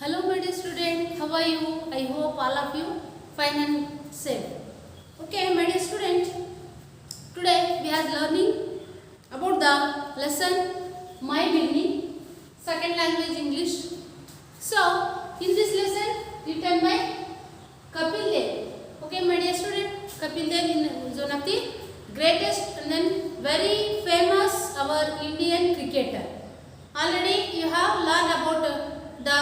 Hello my dear student, how are you? I hope all of you fine and safe. Okay my dear student, today we are learning about the lesson My Beginning, second language English. So in this lesson written by Kapil Dev. Okay my dear student, Kapil Dev is one of the greatest and then very famous our Indian cricketer. Already you have learned about the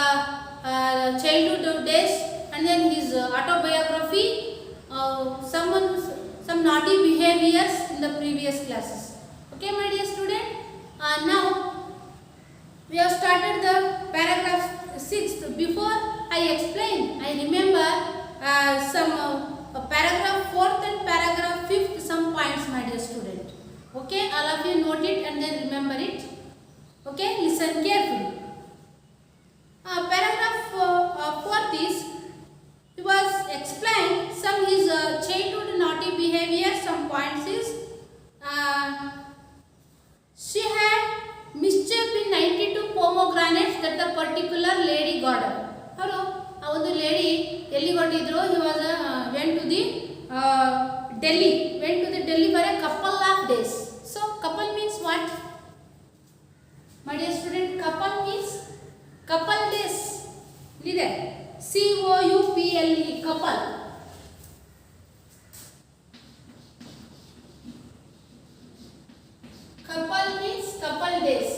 childhood days and then his autobiography, some naughty behaviors in the previous classes. Okay my dear student, now we have started the paragraph 6. Before I explain, I remember some paragraph 4th and paragraph 5th some points my dear student. Okay, all of you note it and then remember it. Okay, listen carefully. Paragraph 4th is, he was explained some his childhood naughty behavior. Some points is, she had mischief in 92 pomegranates that the particular lady got. Hello, ಒಂದು lady ಎಲ್ಲಿ ಕೊಟ್ಟಿದ್ರು? He was went to the Delhi for a couple of days. So couple means what? My dear student, couple means couple days. Leader COUPLE, couple. Couple means couple days.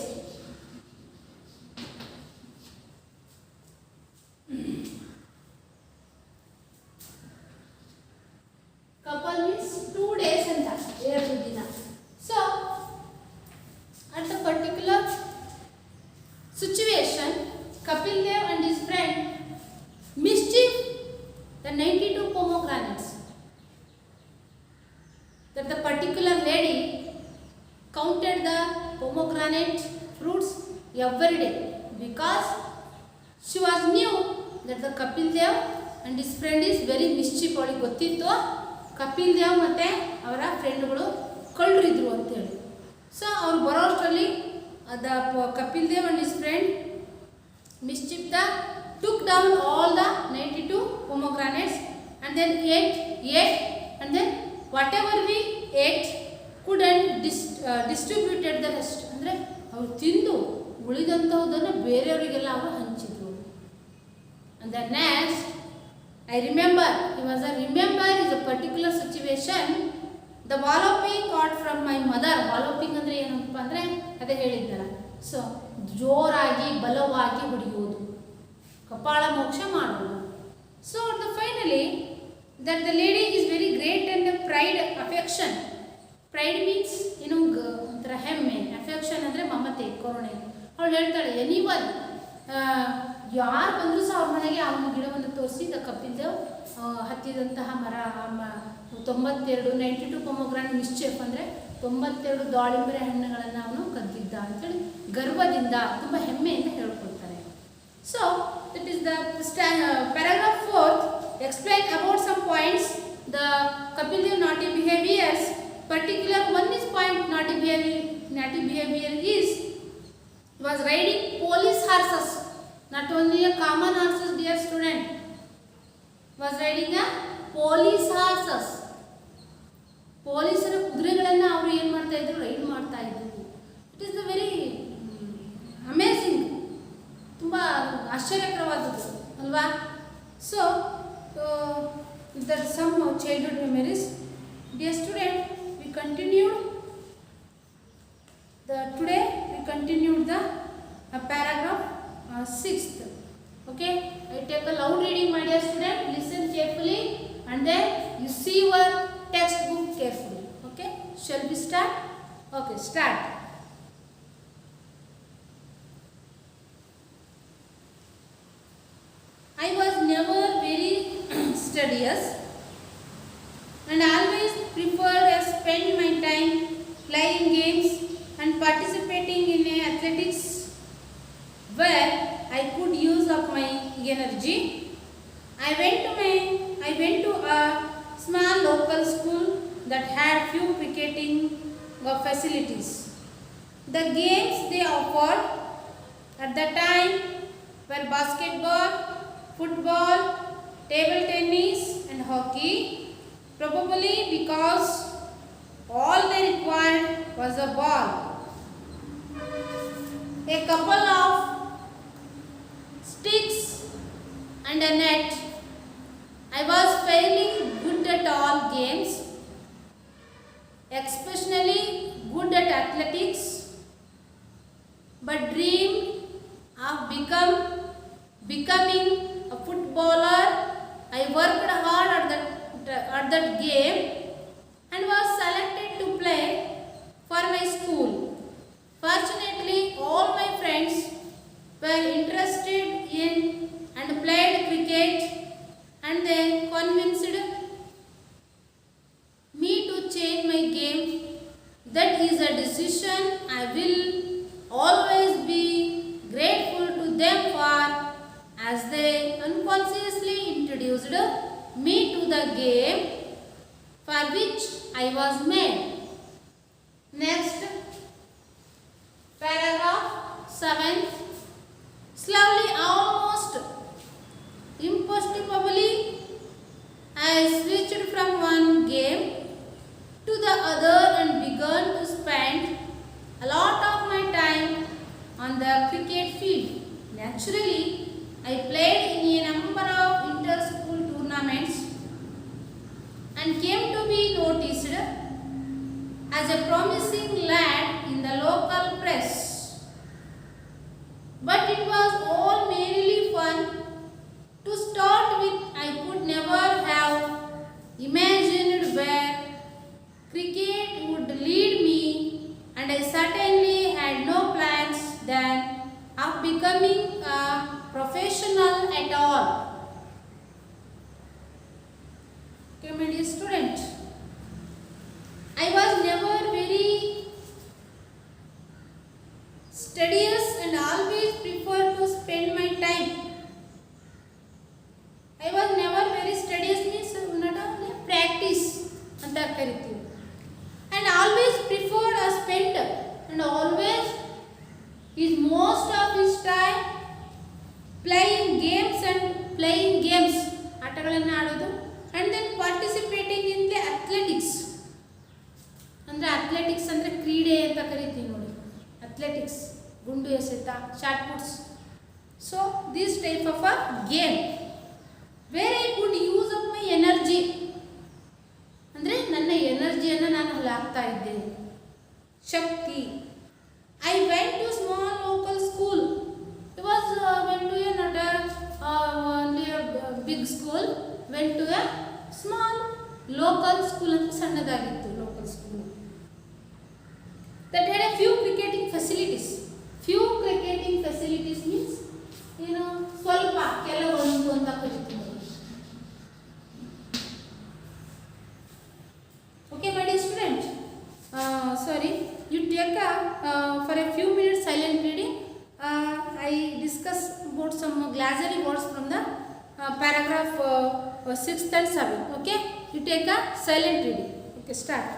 Couple means 2 days anta 2 ದಿನ. So at the particular situation, Kapil Dev and his friend mischief the 92 pomegranates that the particular lady counted the pomegranate fruits every day because she was knew that the Kapil Dev and his friend is very mischief. ಅವಳಿಗೆ ಗೊತ್ತಿತ್ತು ಕಪಿಲ್ ದೇವ್ ಮತ್ತು ಅವರ ಫ್ರೆಂಡ್ಗಳು ಕಳ್ಳರಿದ್ರು ಅಂತೇಳಿ. So ಅವ್ರು ಬರೋ ಅಷ್ಟರಲ್ಲಿ Kapil Dev and his friend mischief took down all the 92 pomegranates and then ate and then whatever we ate couldn't distributed the rest. ಅಂದರೆ ಅವ್ರು ತಿಂದು ಉಳಿದಂಥದ್ದನ್ನು ಬೇರೆಯವರಿಗೆಲ್ಲ ಅವರು ಹಂಚಿದ್ರು. And then next I remember, is a particular situation. The walloping got from my mother. Walloping ಅಂದರೆ ಏನಪ್ಪ ಅಂದರೆ ಅದೇ ಹೇಳಿದ್ನಲ್ಲ. So ಜೋರಾಗಿ ಬಲವಾಗಿ ಹೊಡೆಯುವುದು, ಕಪಾಳ ಮೋಕ್ಷ ಮಾಡುವುದು. So finally that the lady is very great and the pride, affection. Pride means ಒಂಥರ ಹೆಮ್ಮೆ, affection ಅಂದರೆ ಮಮತೆ, ಕರುಣೆ. ಅವಳು ಹೇಳ್ತಾಳೆ, ಎನಿವನ್ ಯಾರು ಬಂದರೂ ಸಹ ಅವ್ರ ಮನೆಗೆ ಅವನ ಗಿಡವನ್ನು ತೋರಿಸಿ ಕಪಿಲ್ ದೇವ್ ಹತ್ತಿದಂತಹ ಮರ 92 ಪೊಮೊಗ್ರಾನೆಟ್ ಮಿಸ್ಚೇಫ್ ಅಂದರೆ 92 ದಾಳಿಂಬರೆ ಹಣ್ಣುಗಳನ್ನು ಅವನು ಕದ್ದಿದ್ದ ಅಂತೇಳಿ ಗರ್ವದಿಂದ ತುಂಬ ಹೆಮ್ಮೆಯಿಂದ ಹೇಳ್ಕೊಳ್ತಾರೆ. So that is the paragraph 4th explain about some points the Kapil Dev naughty behaviors. Particular one is point naughty behavior is was riding police horses. Not only a common horses dear student, was riding a police horses. ಪೊಲೀಸರ ಕುದುರೆಗಳನ್ನು ಅವರು ಏನು ಮಾಡ್ತಾ ಇದ್ರು? Ride ಮಾಡ್ತಾ ಇದ್ರು. It is the very amazing, ತುಂಬ ಆಶ್ಚರ್ಯಕರವಾದದ್ದು ಅಲ್ವಾ? So there are some childhood memories. Dear student, we continued the paragraph 6th. Okay, I take a loud reading my dear student. Listen carefully and then you see your textbook carefully. Okay, shall we start? Okay, start. I was never very studious and always preferred to spend my time playing games and participating in athletics where I could use up my energy. I went to a small local school that had few cricketing facilities. The games they offered at the time were basketball, football, table tennis and hockey, probably because all they required was a ball, a couple of sticks and a net. I was fairly good at all games, especially good at athletics, but dreamed of becoming a footballer. I worked hard at that game and was selected to play for my school. Fortunately, all my friends were interested in and played cricket, and they convinced me to change my game. That is a decision I will always be grateful to them for, as they unconsciously introduced me to the game for which I was made. Next, paragraph 7. Slowly, almost imperceptibly, I switched from one game to the other and began to spend a lot of my time on the cricket field. Naturally, I played in a number of inter-school tournaments and came to be noticed as a promising lad in the local press. But it was all merely fun. To start with, I could never have imagined where cricket would lead me, and I certainly had no plans then of becoming a professional at all. Okay, my dear student, I was never very studious and always preferred to spend my time. I was never very studious means not a practice ಅಂತ ಕರಿತೀವಿ. And always preferred a spend and always is most of his time playing games ಆಟಗಳನ್ನು ಆಡೋದು, and then participating in the athletics. ಅಂದರೆ athletics ಅಂದರೆ ಕ್ರೀಡೆ ಅಂತ ಕರಿತೀವಿ ನೋಡಿ, ಅಥ್ಲೆಟಿಕ್ಸ್, ಗುಂಡು ಎಸೆತ, short puts. So this type of a game where I could use up my energy, ಅಂದರೆ ನನ್ನ ಎನರ್ಜಿಯನ್ನು ನಾನು ಅಲ್ಲಿ ಹಾಕ್ತಾ ಇದ್ದೇನೆ, ಶಕ್ತಿ. I went to small local school. It was went to a not a big school, went to a small local school ಅಂತ ಸಣ್ಣದಾಗಿತ್ತು local school. That had a few cricketing facilities. Few cricketing facilities means ಏನು, ಸ್ವಲ್ಪ, ಕೆಲವೊಂದು ಅಂತ ಕರಿತೀವಿ. Okay, my dear student, sorry, you take for a few minutes silent reading. I discuss about some glossary words from the paragraph 6th and 7th. Okay, you take a silent reading. Okay, start.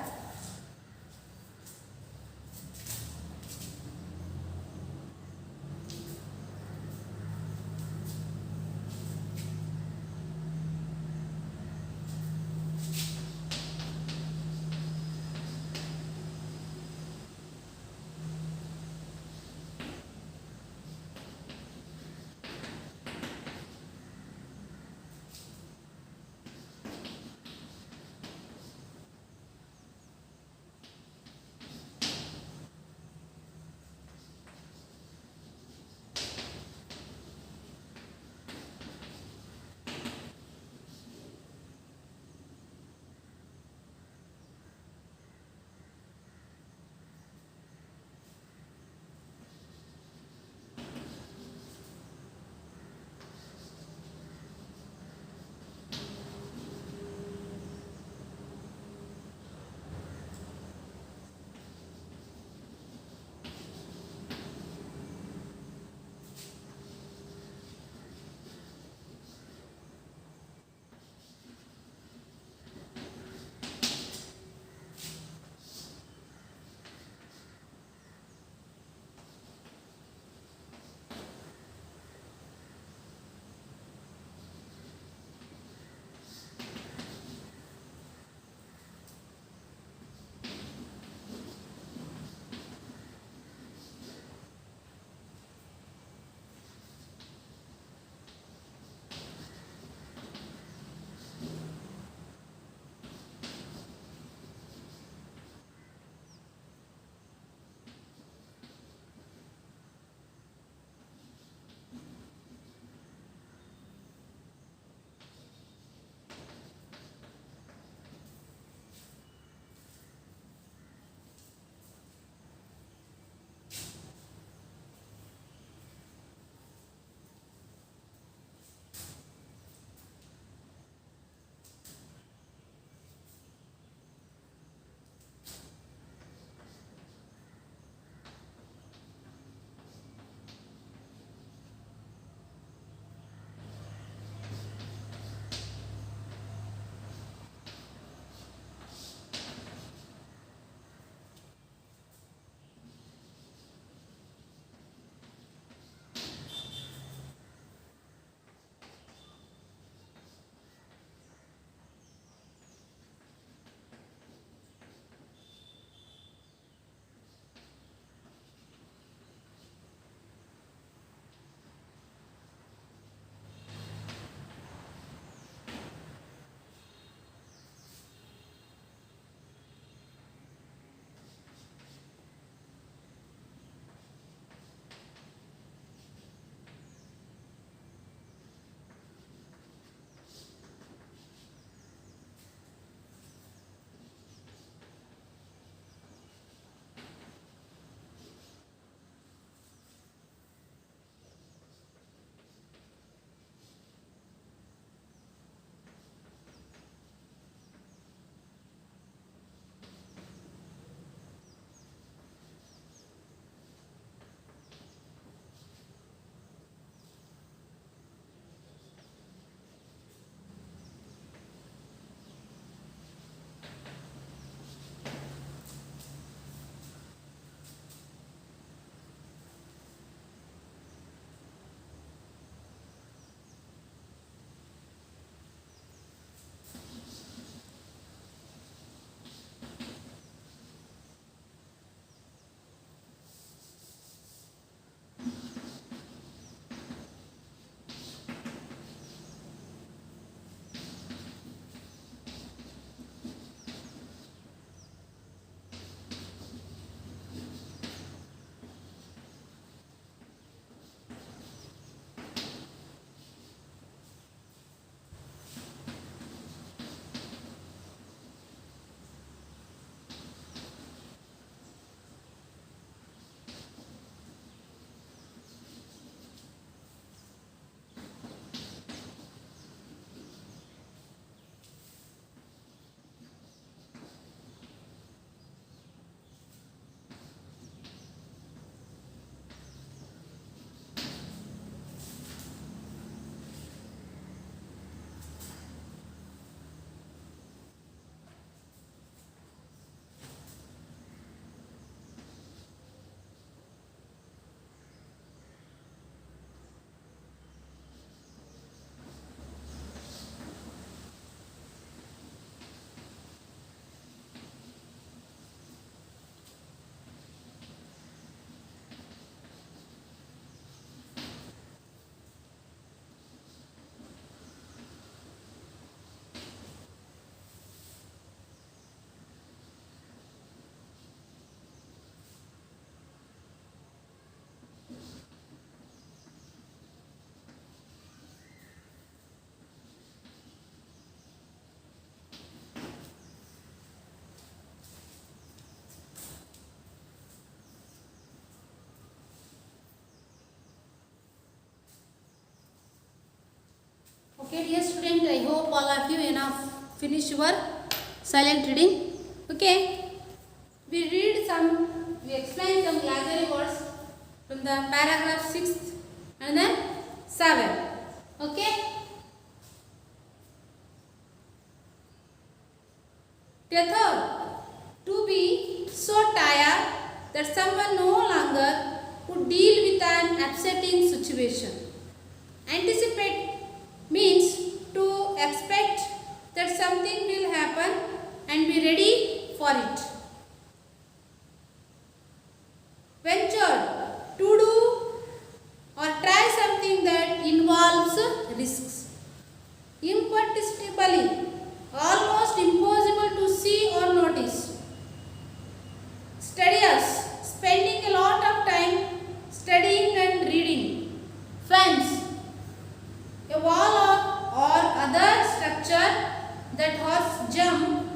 Okay, dear student, I hope all of you enough finish your silent reading. Okay, we explain some Lazarus words from the paragraph 6 and then 7. Okay. Third, to be so tired that someone no longer would deal with an upsetting situation. Anticipate means to expect that something will happen and be ready for it. Venture, to do or try something that involves risks. Imperceptibly, almost impossible to see or notice. Studious, spending a lot of time studying and reading. Fence, a wall or other structure that horse jump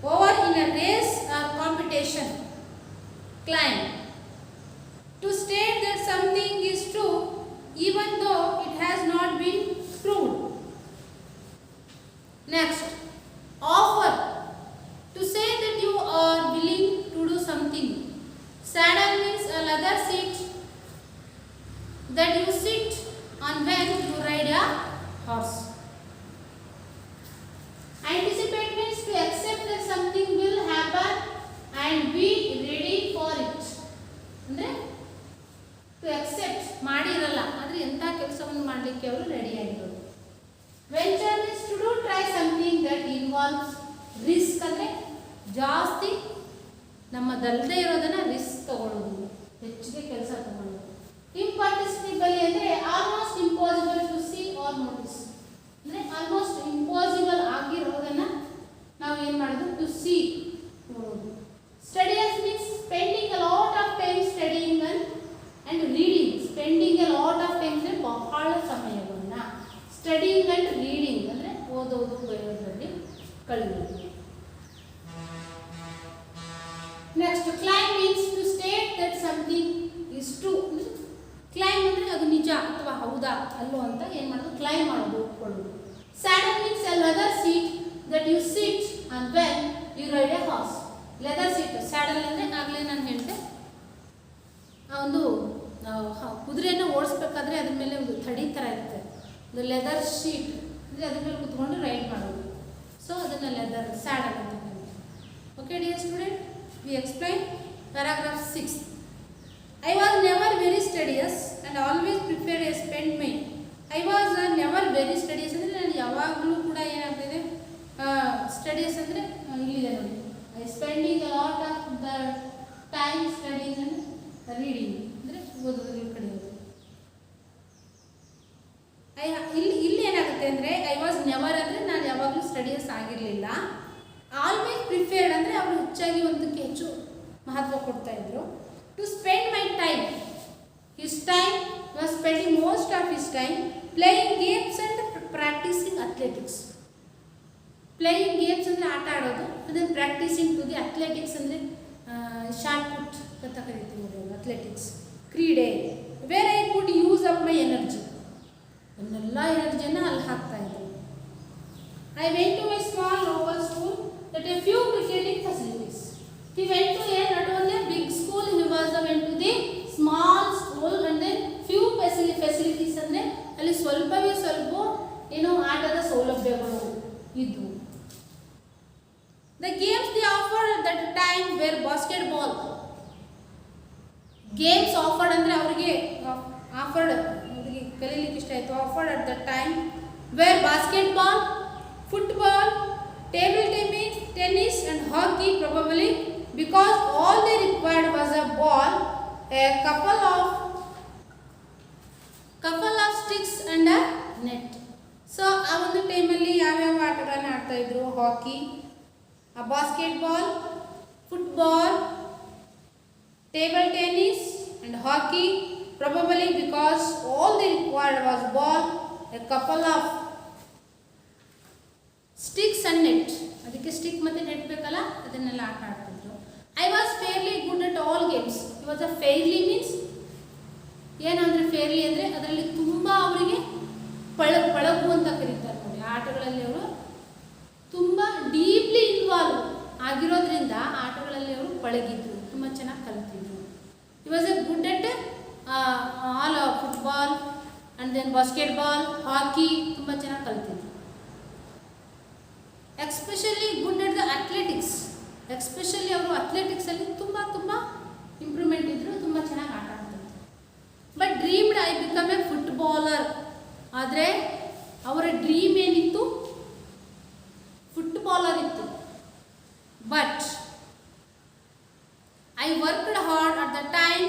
over in a race or competition. Climb, to state that something is true even though it has not been proved. Next, offer, to say that you are willing to do something. Saddle means a leather seat that you sit on when you ride a horse. Anticipate means to accept that something will happen and be ready for it. ಅಂದರೆ to accept ಮಾಡಿರಲ್ಲ ಆದರೆ ಎಂಥ ಕೆಲಸವನ್ನು ಮಾಡಲಿಕ್ಕೆ ಅವರು ready ಆಗಿರೋದು. Venture means to do try something that involves risk, ಅಂದರೆ ಜಾಸ್ತಿ ನಮ್ಮದಲ್ಲದೆ ಇರೋದನ್ನ ರಿಸ್ಕ್ ತಗೊಳ್ಳೋದು, ಹೆಚ್ಚಿಗೆ ಕೆಲಸ ತಗೊಳ್ಳೋದು. ಇಂಪಾರ್ಟಿಸಿಬಲಿ ಅಂದರೆ almost impossible to see or notice, ಅಂದರೆ ಆಲ್ಮೋಸ್ಟ್ ಇಂಪಾಸಿಬಲ್ ಆಗಿರೋದನ್ನ ನಾವು ಏನು ಮಾಡೋದು, ಟು ಸಿ ನೋಡೋದು. Studious means spending a lot of time studying and reading. Spending a lot of time ಅಂದರೆ ಬಹಳ ಸಮಯವನ್ನು ಸ್ಟಡಿಯಿಂಗ್ ಅಂಡ್ ರೀಡಿಂಗ್ ಅಂದರೆ ಓದೋದು ಬರೆಯೋದ್ರಲ್ಲಿ ಕಳೆಯೋದು. Next, claim means to state that something is true. Claim ಅಂದರೆ ಅದು ನಿಜ ಅಥವಾ ಹೌದಾ ಅಲ್ಲೋ ಅಂತ ಏನು ಮಾಡೋದು, ಕ್ಲೈಮ್ ಮಾಡೋದು, ಒಪ್ಕೊಳ್ಳೋದು. Saddle means a leather seat that you sit on when you ride a horse. Leather seat, saddle ಅಂದರೆ ಆಗಲೇ ನಾನು ಹೇಳಿದೆ, ಒಂದು ಕುದುರೆಯನ್ನು ಓಡಿಸ್ಬೇಕಾದ್ರೆ ಅದ್ರ ಮೇಲೆ ಒಂದು ಥಡಿ ಥರ ಇರುತ್ತೆ, ಒಂದು ಲೆದರ್ ಶೀಟ್ ಅಂದರೆ ಅದ್ರ ಮೇಲೆ ಕುತ್ಕೊಂಡು ರೈಡ್ ಮಾಡೋದು. ಸೊ ಅದನ್ನು ಲೆದರ್ ಸ್ಯಾಡಲ್ ಅಂತ ಹೇಳ್ತೀವಿ. Okay dear student, we explain paragraph 6. I was never very studious and always preferred a spend my. I was never very studious ಅಂದರೆ ನಾನು ಯಾವಾಗಲೂ ಕೂಡ ಏನಾಗ್ತಿದೆ, ಸ್ಟಡೀಸ್ ಅಂದರೆ ಇಲ್ಲಿದೆ ನೋಡಿ, spending a lot of the time studies and reading ಅಂದರೆ ಓದೋದ್ರಲ್ಲಿ ಕಳೆಯೋದು. ಇಲ್ಲಿ ಏನಾಗುತ್ತೆ ಅಂದರೆ ಐ ವಾಸ್ ನೆವರ್ ಅಂದರೆ ನಾನು ಯಾವಾಗಲೂ ಸ್ಟಡಿಯಸ್ ಆಗಿರಲಿಲ್ಲ. ಆಲ್ವೇಸ್ ಪ್ರಿಫೇರ್ಡ್ ಅಂದರೆ ಅವರು ಹೆಚ್ಚಾಗಿ ಒಂದಕ್ಕೆ ಹೆಚ್ಚು ಮಹತ್ವ ಕೊಡ್ತಾ ಇದ್ರು. To spend my time, his time was spending most of his time playing games and practicing athletics. Playing games ಅಂದರೆ ಆಟ ಆಡೋದು, ಅದನ್ನು ಪ್ರಾಕ್ಟೀಸಿಂಗ್ ಟು ದಿ ಅಥ್ಲೆಟಿಕ್ಸ್ ಅಂದರೆ ಶಾರ್ಟ್ ಪುಟ್ ಅಂತ ಕರಿತೀವಿ ನಾವು, ಅಥ್ಲೆಟಿಕ್ಸ್ ಕ್ರೀಡೆ. Where I could use up my energy, ನನ್ನೆಲ್ಲ ಎನರ್ಜಿಯನ್ನು ಅಲ್ಲಿ ಹಾಕ್ತಾ ಇದ್ದೆ. I went to my small local school that a few cricketing facilities. He went to not only a big school, he was went to the small school and then few facilities ಅಂದರೆ ಅಲ್ಲಿ ಸ್ವಲ್ಪವೇ ಸ್ವಲ್ಪ ಏನೋ ಆಟದ ಸೌಲಭ್ಯಗಳು ಇದ್ವು. The games they offered at that time were basketball. Games offered ಅಂದರೆ ಅವರಿಗೆ ಆಫರ್ಡ್, ಅವರಿಗೆ ಕಲೀಲಿಕ್ಕೆ ಇಷ್ಟ ಆಯಿತು, offered at that time were basketball, football, table tennis and hockey probably, because all they required was a ball, a couple of sticks and a net. So ಆ ಒಂದು ಟೈಮಲ್ಲಿ ಯಾವ್ಯಾವ ಆಟಗಳನ್ನು ಆಡ್ತಾ ಇದ್ರು, hockey, basketball, football, table tennis and hockey, probably because all they required was ball, a couple of sticks and net. ಅದಕ್ಕೆ stick ಮತ್ತು net ಬೇಕಲ್ಲ, ಅದನ್ನೆಲ್ಲ ಆಟ ಆಡ್ತಿದ್ರು. I was fairly good at all games. He was a fairly means ಏನಂದರೆ fairly ಅಂದರೆ ಅದರಲ್ಲಿ ತುಂಬ ಅವರಿಗೆ ಪಳಗು ಅಂತ ಕರೀತಾರೆ ನೋಡಿ. ಆಟಗಳಲ್ಲಿ ಅವರು ತುಂಬ ಡೀಪ್ಲಿ ಇನ್ವಾಲ್ವ್ ಆಗಿರೋದ್ರಿಂದ ಆಟಗಳಲ್ಲಿ ಅವರು ಪಳಗಿದ್ರು, ತುಂಬ ಚೆನ್ನಾಗಿ ಕಲ್ತಿದ್ರು. He was a good at all football and then basketball, hockey ತುಂಬ ಚೆನ್ನಾಗಿ ಕಲ್ತಿದ್ರು. Especially good at the athletics, especially ಅವರು ಅಥ್ಲೆಟಿಕ್ಸಲ್ಲಿ ತುಂಬ ಇಂಪ್ರೂವ್ಮೆಂಟ್ ಇದ್ದರು, ತುಂಬ ಚೆನ್ನಾಗಿ ಆಟ ಆಡ್ತಿದ್ರು. But dreamed I become a footballer. ಆದರೆ ಅವರ ಡ್ರೀಮ್ ಏನಿತ್ತು? ಫುಟ್ಬಾಲರ್ ಇತ್ತು. But I worked hard at the time,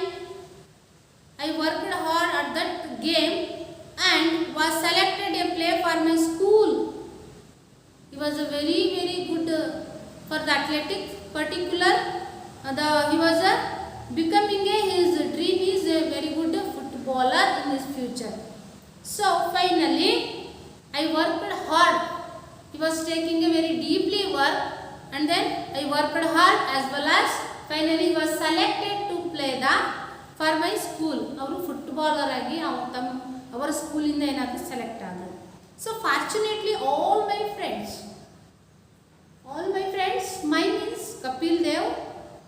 I worked hard at that game and was selected a play for my school. He was a very good for the athletic particular. He was becoming his dream is a very good footballer in his future. So finally I worked hard. He was taking a very deeply work, and then I worked hard as well as finally he was selected to play the for my school. ಅವರು footballer ಆಗಿ ಅವರ ಸ್ಕೂಲಿಂದ ಏನಾದರೂ select ಆದರು. So fortunately all my friends, my means Kapil Dev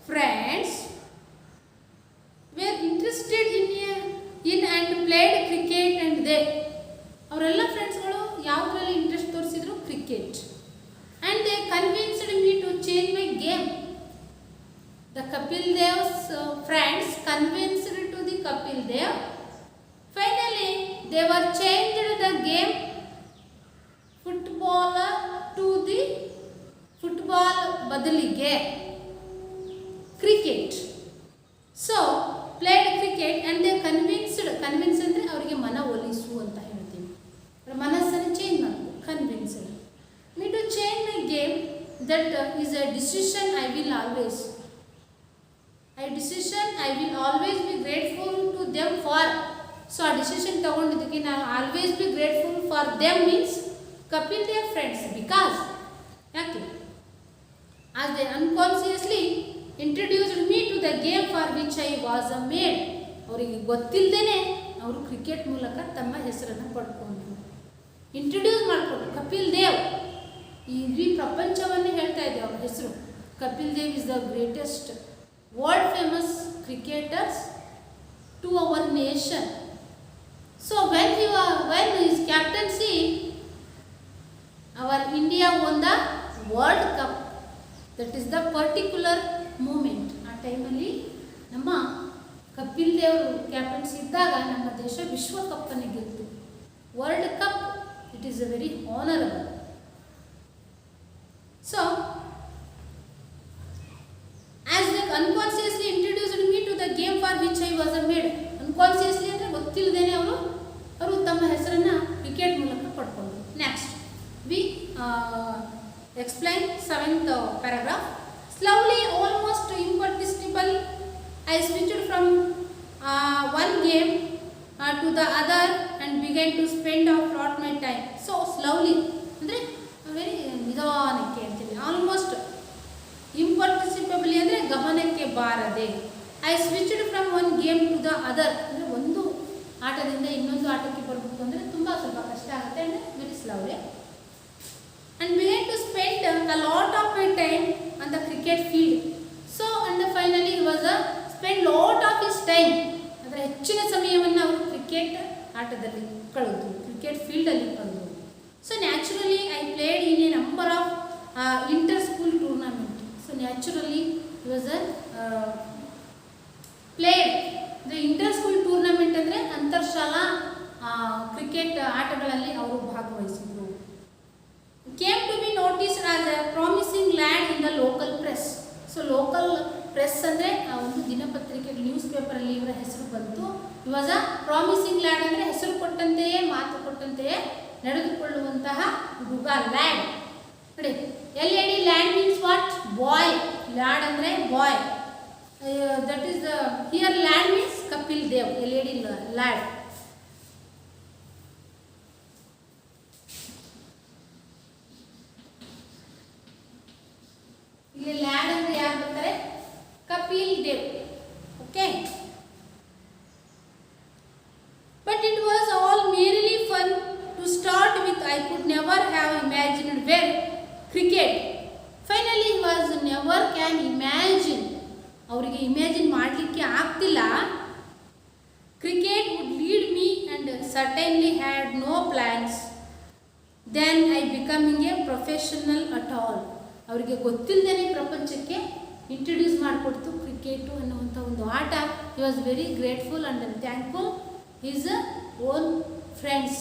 friends were interested in and played cricket and they, ಅವರೆಲ್ಲ ಫ್ರೆಂಡ್ಸ್ಗಳು ಯಾವುದರಲ್ಲಿ interest ತೋರಿಸಿದ್ರು? Cricket. And they convinced me to change my game. The Kapil Dev's friends convinced to the Kapil Dev. Finally, they were changed the game footballer to the football badalige cricket. So played cricket and they convinced ಅಂದ್ರೆ ಅವರಿಗೆ ಮನವೊಲಿಸು ಅಂತ ಹೇಳ್ತೀವಿ. ಮನಸ್ಸನ್ನು change ಮಾಡಬೇಕು, convinced me to change my game. That is a decision I will always be grateful to them for. So ಆ decision ತಗೊಂಡಿದ್ದಕ್ಕೆ ನಾನು always be grateful for them means Kapil Dev friends. Because ಯಾಕೆ? As they unconsciously introduced me to the game for which I was a made. ಅವರಿಗೆ ಗೊತ್ತಿಲ್ಲದೇ ಅವರು cricket ಮೂಲಕ ತಮ್ಮ ಹೆಸರನ್ನು ಪಡ್ಕೊಂಡ್ರು, ಇಂಟ್ರಡ್ಯೂಸ್ ಮಾಡಿಕೊಂಡ್ರು. ಕಪಿಲ್ ದೇವ್ ಈ ಇಡೀ ಪ್ರಪಂಚವನ್ನೇ ಹೇಳ್ತಾ ಇದ್ದೆ ಅವರ ಹೆಸರು. Kapil Dev is the greatest world famous cricketers to our nation. So when his captaincy, our India won the World Cup. That is the particular moment. ಆ ಟೈಮಲ್ಲಿ ನಮ್ಮ ಕಪಿಲ್ ದೇವ್ ಕ್ಯಾಪ್ಟನ್ಸಿ ಇದ್ದಾಗ ನಮ್ಮ ದೇಶ ವಿಶ್ವಕಪ್ಪನ್ನು ಗೆದ್ದು world cup. It is a very honourable. So as they unconsciously introduced me to the game for which I was made. unconsciously ಅಂದರೆ ಗೊತ್ತಿಲ್ಲದೇನೆ ಅವರು ತಮ್ಮ ಹೆಸರನ್ನು ಕ್ರಿಕೆಟ್ ಮೂಲಕ ಪಡ್ಕೊಂಡ್ರು. Next we explain 7th paragraph. Slowly, almost imperceptible, I switched from one game to the other and began to spend a lot my time. So slowly ಅಂದರೆ very ನಿಧಾನಕ್ಕೆ ಅಂತೀವಿ. Almost imperceptibly ಅಂದರೆ ಗಮನಕ್ಕೆ ಬಾರದೆ. I switched from one game to the other ಅಂದರೆ ಒಂದು ಆಟದಿಂದ ಇನ್ನೊಂದು ಆಟಕ್ಕೆ ಬರಬೇಕು ಅಂದರೆ ತುಂಬ ಸ್ವಲ್ಪ ಕಷ್ಟ ಆಗುತ್ತೆ. ಅಂದರೆ very slowly. And began to spend a lot of my time on the cricket field. So and finally was spend lot of his time, ಅದರ ಹೆಚ್ಚಿನ ಸಮಯವನ್ನು ಅವರು ಕ್ರಿಕೆಟ್ ಆಟದಲ್ಲಿ ಕಳೆದು, ಕ್ರಿಕೆಟ್ ಫೀಲ್ಡಲ್ಲಿ ಕಳೆದು. So naturally I played in a number of inter school tournament. So naturally he was played the inter school tournament ಅಂದರೆ ಅಂತರ್ಶಾಲಾ cricket ಆಟಗಳಲ್ಲಿ ಅವರು ಭಾಗವಹಿಸಿದರು. Came to be noticed as a promising lad in the local press. So local press ಅಂದರೆ ಒಂದು ದಿನಪತ್ರಿಕೆ news ಪೇಪರಲ್ಲಿ ಇವರ ಹೆಸರು ಬಂತು. he was a promising lad ಅಂದರೆ ಹೆಸರು ಕೊಟ್ಟಂತೆಯೇ ಮಾತು ಕೊಟ್ಟಂತೆಯೇ ನಡೆದುಕೊಳ್ಳುವಂತಹ ಹುಡುಗ. ಲ್ಯಾಡ್ ನೋಡಿ, LAD land means what? Boy. Lad ಅಂದರೆ boy. That is here land means Kapil Dev. LAD lad. ಇಲ್ಲಿ ಲ್ಯಾಡ್ ಅಂದರೆ ಯಾರು ಬರ್ತಾರೆ? Kapil Dev. Okay. But it was all merrily fun to were cricket. Finally he was never can imagine, ಅವರಿಗೆ imagine ಮಾಡಲಿಕ್ಕೆ ಆಗ್ತಿಲ್ಲ, cricket would lead me and certainly had no plans then I becoming a professional at all. ಅವರಿಗೆ ಗೊತ್ತಿಲ್ಲದೇನೆ ಪ್ರಪಂಚಕ್ಕೆ introduce ಮಾಡಿಕೊಡ್ತು cricket ಅನ್ನುವಂಥ ಒಂದು ಆಟ. He was very grateful and thankful his own friends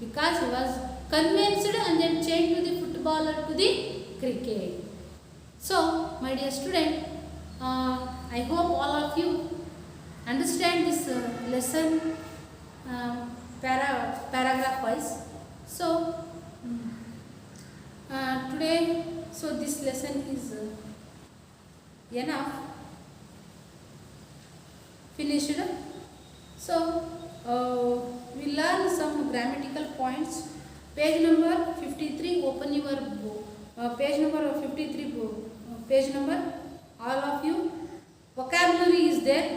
because he was convinced and then change to the football to the cricket. So my dear student, I hope all of you understand this lesson paragraph wise. So today, so this lesson is enough, finished. So we learn some grammatical points. Page number 53, open your book. Page number 53 book. Page number, all of you. Vocabulary is there.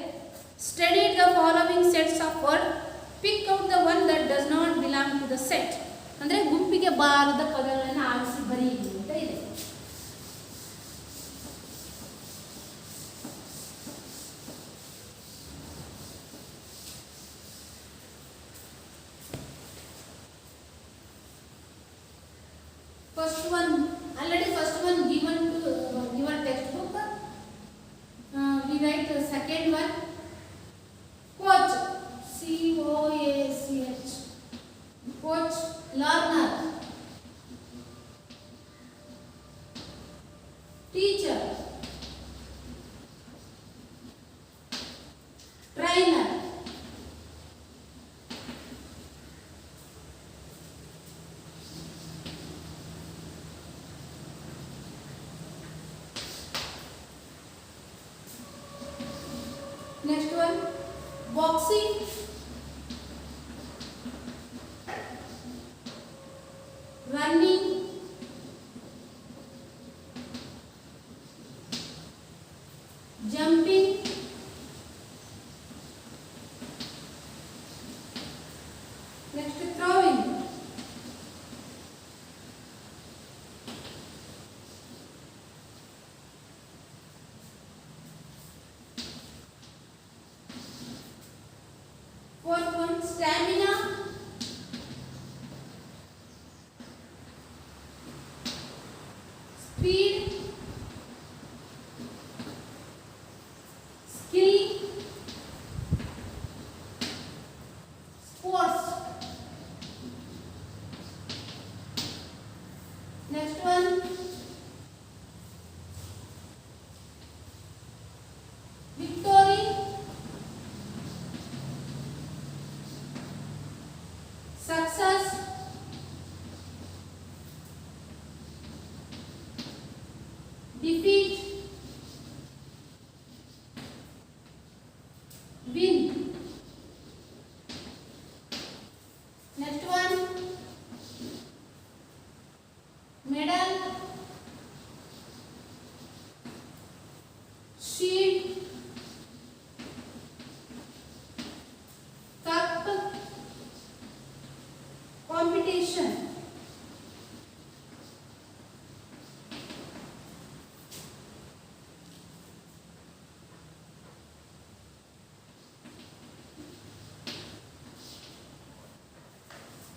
Study the following sets of words. Pick out the one that does not belong to the set. ಅಂದರೆ ಗುಂಪಿಗೆ ಬಾರದ ಪದಗಳನ್ನು ಆರಿಸಿ ಬರೆಯಿರಿ ಅಂತ ಇದೆ. First one, already first one given to your textbook. We write the second one. Coach, C-O-A-C-H. Coach, learner. Teacher. Trainer. Next one, boxing. Running. Jumping. Next, throwing. Fourth one, stamina. Speed. Skill. Sports. Next one, victory. Success. Defeat. Win. Next one, medal. Shield. Cup. Competition.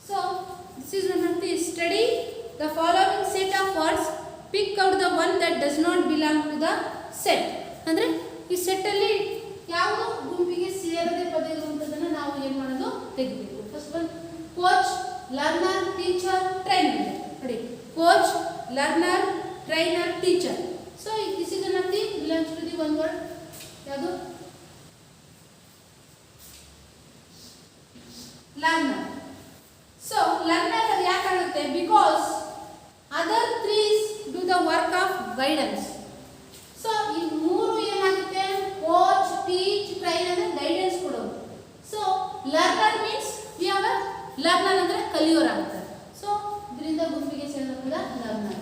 So this is one of the study the following set of words. Pick out the one that does not belong to the set. ಅಂದರೆ ಈ set ಅಲ್ಲಿ ಯಾವುದು ಗುಂಪಿಗೆ ಸೇರದೆ ಪದ ಇರುವಂತದನ್ನ ನಾವು ಏನು ಮಾಡೋದು ತೆಗಿಬೇಕು. First one, coach, learner, teacher, trainer. ನೋಡಿ, coach, learner, trainer, teacher. So this is one of the belongs to the one word. ಯಾವುದು? ಲರ್ನರ್. ಸೊ ಲರ್ನರ್ ಯಾಕಾಗುತ್ತೆ? Because other threes do the work of guidance. So ಈ ಮೂರು ಏನಾಗುತ್ತೆ? Coach, teach, train ಅಂದ್ರೆ guidance ಕೊಡೋದು. So learner means we have a learner ಅಂದ್ರೆ ಕಲಿಯೋರಾಗ್ತಾರೆ. So ಇದರಿಂದ ಗುಂಪಿಗೆ ಸೇರಿದ learner.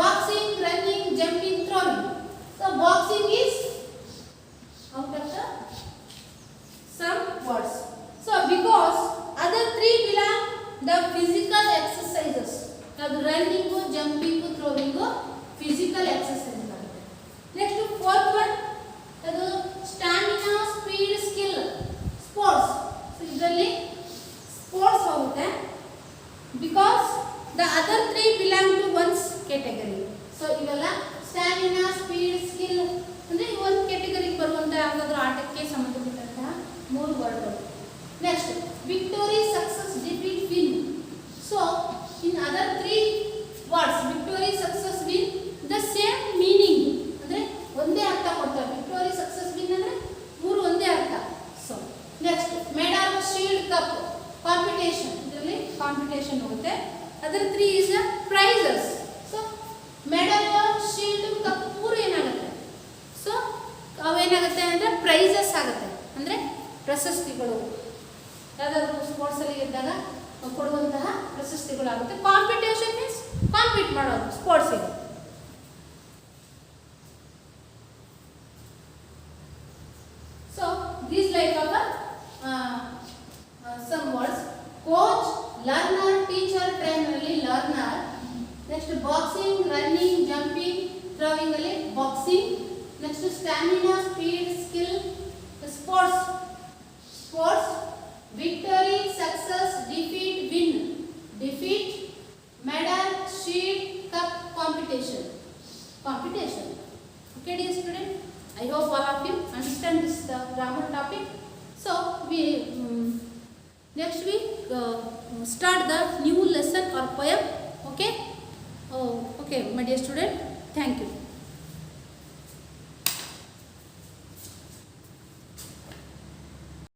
Boxing, running, jumping, throwing. So boxing is out of the some words. So because other three belong the physical exercises. Running, jumping, because the other three belong to one's category. So ಇವೆಲ್ಲ stamina, speed, skill ಅಂದರೆ ಒಂದು ಕ್ಯಾಟಗರಿಗೆ ಬರುವಂಥ ಯಾವುದಾದ್ರೂ ಆಟಕ್ಕೆ ಸಂಬಂಧಪಟ್ಟಂತಹ 3 ವರ್ಡ್ಗಳು. Next victory, success, defeat, win. So in other 3 words victory, success, win the same meaning, ಅಂದರೆ ಒಂದೇ ಅರ್ಥ ಕೊಡ್ತಾರೆ. ವಿಕ್ಟೋರಿ, ಸಕ್ಸಸ್, ವಿನ್ ಅಂದರೆ 3 ಒಂದೇ ಅರ್ಥ. So next medal, shield, cup, competition. ಇದರಲ್ಲಿ ಕಾಂಪಿಟೇಷನ್ ಹೋಗುತ್ತೆ. Other 3 is prizes. So medal, shield, cup 3 ಏನಾಗುತ್ತೆ? ಸೊ ಅವೇನಾಗುತ್ತೆ ಅಂದರೆ ಪ್ರೈಸಸ್ ಆಗುತ್ತೆ, ಅಂದರೆ ಪ್ರಶಸ್ತಿಗಳು. ಯಾವುದಾದ್ರೂ ಸ್ಪೋರ್ಟ್ಸಲ್ಲಿ ಗೆದ್ದಾಗ ಕೊಡುವಂತಹ ಪ್ರಶಸ್ತಿಗಳಾಗುತ್ತೆ. ಕಾಂಪಿಟೇಷನ್ ಮೀನ್ಸ್ ಕಾಂಪೀಟ್ ಮಾಡೋದು ಸ್ಪೋರ್ಟ್ಸಿಗೆ. So these like of some words. Coach, learner, teacher, trainer ಅಲ್ಲಿ learner. Next boxing, running, jumping, throwing ಅಲ್ಲಿ boxing. Next stamina, speed, skill, sports. Sports victory, success, defeat, win. Defeat, medal, shield, cup, competition. Competition. Okay, dear student, I hope all of you understand this grammar topic. So we next week start the new lesson or poem. Okay. Okay, my dear student, thank you.